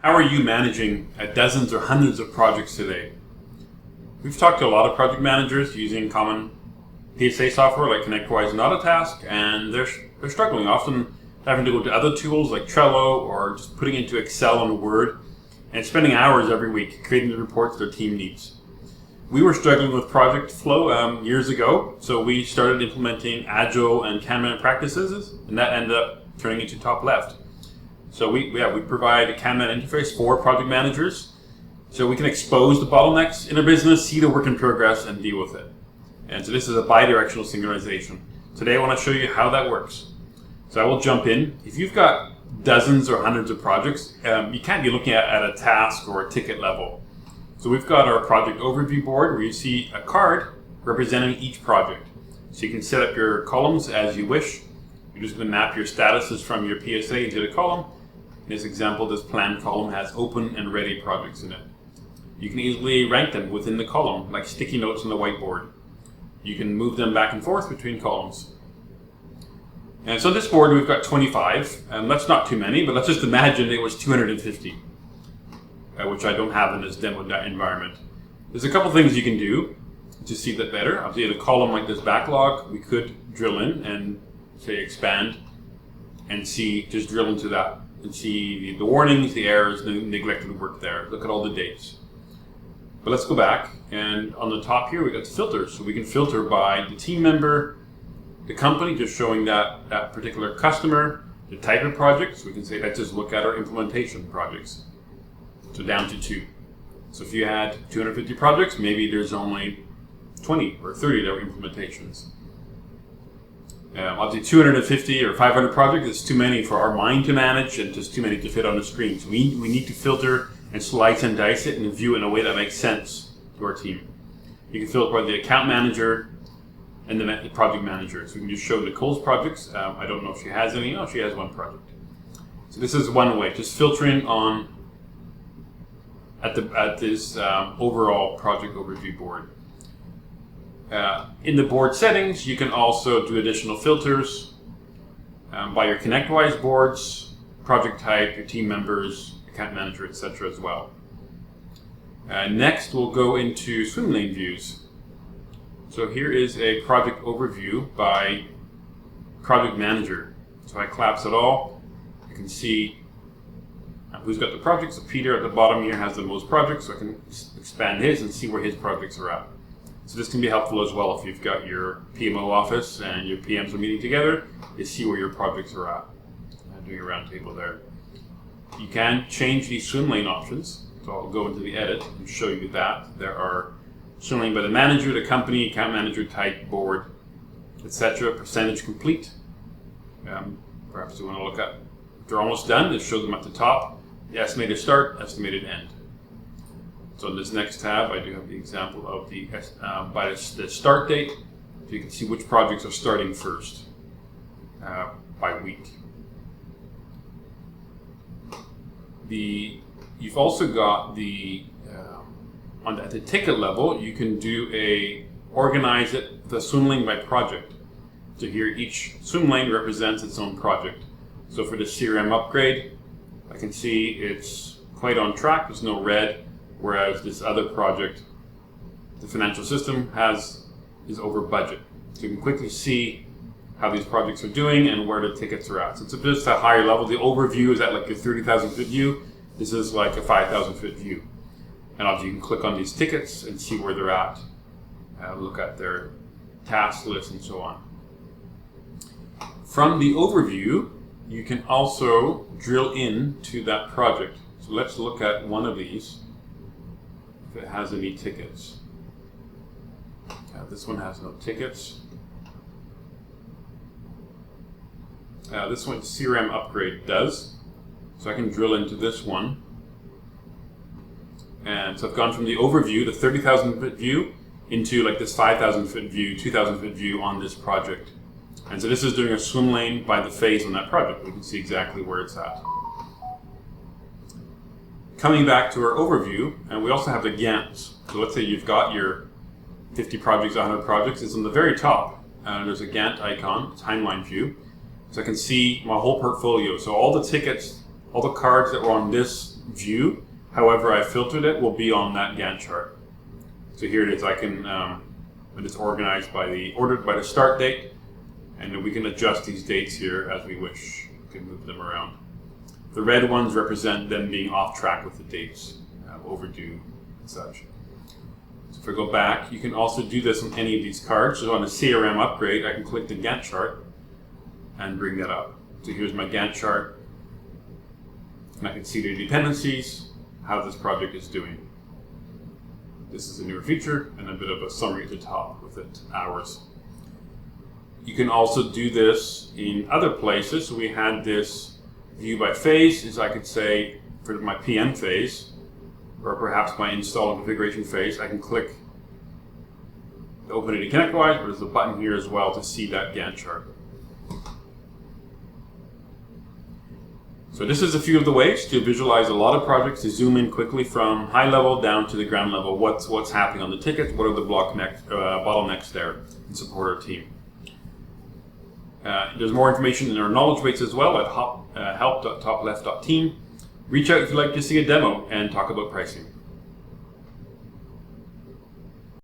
How are you managing dozens or hundreds of projects today? We've talked to a lot of project managers using common PSA software like ConnectWise and Autotask, and they're struggling, often having to go to other tools like Trello or just putting into Excel and Word and spending hours every week creating the reports their team needs. We were struggling with project flow years ago, so we started implementing Agile and Kanban practices, and that ended up turning into TopLeft. So we provide a Kanban interface for project managers, so we can expose the bottlenecks in our business, see the work in progress, and deal with it. And so this is a bi-directional synchronization. Today I want to show you how that works. So I will jump in. If you've got dozens or hundreds of projects, you can't be looking at a task or a ticket level. So we've got our project overview board where you see a card representing each project. So you can set up your columns as you wish. You're just going to map your statuses from your PSA into the column. In this example, this planned column has open and ready projects in it. You can easily rank them within the column, like sticky notes on the whiteboard. You can move them back and forth between columns. And so this board, we've got 25, and that's not too many, but let's just imagine it was 250, which I don't have in this demo environment. There's a couple things you can do to see that better. Obviously, in a column like this backlog, we could drill in and say expand and just drill into that and see the warnings, the errors, the neglected work there. Look at all the dates. But let's go back, and on the top here we got the filters. So we can filter by the team member, the company, just showing that particular customer, the type of project. So we can say, let's just look at our implementation projects. So down to 2. So if you had 250 projects, maybe there's only 20 or 30 that were implementations. Obviously 250 or 500 projects is too many for our mind to manage and just too many to fit on the screen. So we need to filter and slice and dice it and view it in a way that makes sense to our team. You can filter by the account manager and the project manager. So we can just show Nicole's projects. I don't know if she has any. No, she has one project. So this is one way, just filtering on at this overall project overview board. In the board settings, you can also do additional filters by your ConnectWise boards, project type, your team members, account manager, etc. as well. Next, we'll go into Swimlane views. So here is a project overview by project manager. So I collapse it all. You can see who's got the projects. So Peter at the bottom here has the most projects, so I can expand his and see where his projects are at. So this can be helpful as well if you've got your PMO office and your PMs are meeting together, you see where your projects are at. Doing a roundtable there. You can change these Swimlane options. So I'll go into the edit and show you that. There are Swimlane by the manager, the company, account manager, type, board, etc. Percentage complete. Perhaps you want to look at if they're almost done. It shows them at the top. The estimated start, estimated end. So in this next tab, I do have the example of by the start date, so you can see which projects are starting first by week. You've also got at the ticket level, you can organize the Swimlane by project. So here each Swimlane represents its own project. So for the CRM upgrade, I can see it's quite on track, there's no red, whereas this other project, the financial system, is over budget. So you can quickly see how these projects are doing and where the tickets are at. So it's just a higher level. The overview is at like a 30,000 foot view. This is like a 5,000 foot view. And obviously you can click on these tickets and see where they're at. Look at their task list and so on. From the overview, you can also drill into that project. So let's look at one of these, if it has any tickets. This one has no tickets. This one, CRM upgrade, does. So I can drill into this one. And so I've gone from the overview, the 30,000 foot view, into like this 5,000 foot view, 2,000 foot view on this project. And so this is doing a Swimlane by the phase on that project. We can see exactly where it's at. Coming back to our overview, and we also have the Gantt. So let's say you've got your 50 projects, 100 projects. It's on the very top. There's a Gantt icon, timeline view. So I can see my whole portfolio. So all the tickets, all the cards that were on this view. However, I filtered it will be on that Gantt chart. So here it is. I can, and it's organized ordered by the start date, and we can adjust these dates here as we wish. We can move them around. The red ones represent them being off track with the dates, overdue and such. So if I go back, you can also do this on any of these cards. So on a CRM upgrade, I can click the Gantt chart and bring that up. So here's my Gantt chart, and I can see the dependencies, how this project is doing. This is a newer feature, and a bit of a summary at the top with it, hours. You can also do this in other places. So we had this view by phase, as I could say for my PM phase, or perhaps my install and configuration phase. I can click open it in ConnectWise, but there's a button here as well to see that Gantt chart. So this is a few of the ways to visualize a lot of projects, to zoom in quickly from high level down to the ground level. What's happening on the ticket? What are the bottlenecks there, and support our team. There's more information in our knowledge base as well at help.topleft.team. Reach out if you'd like to see a demo and talk about pricing.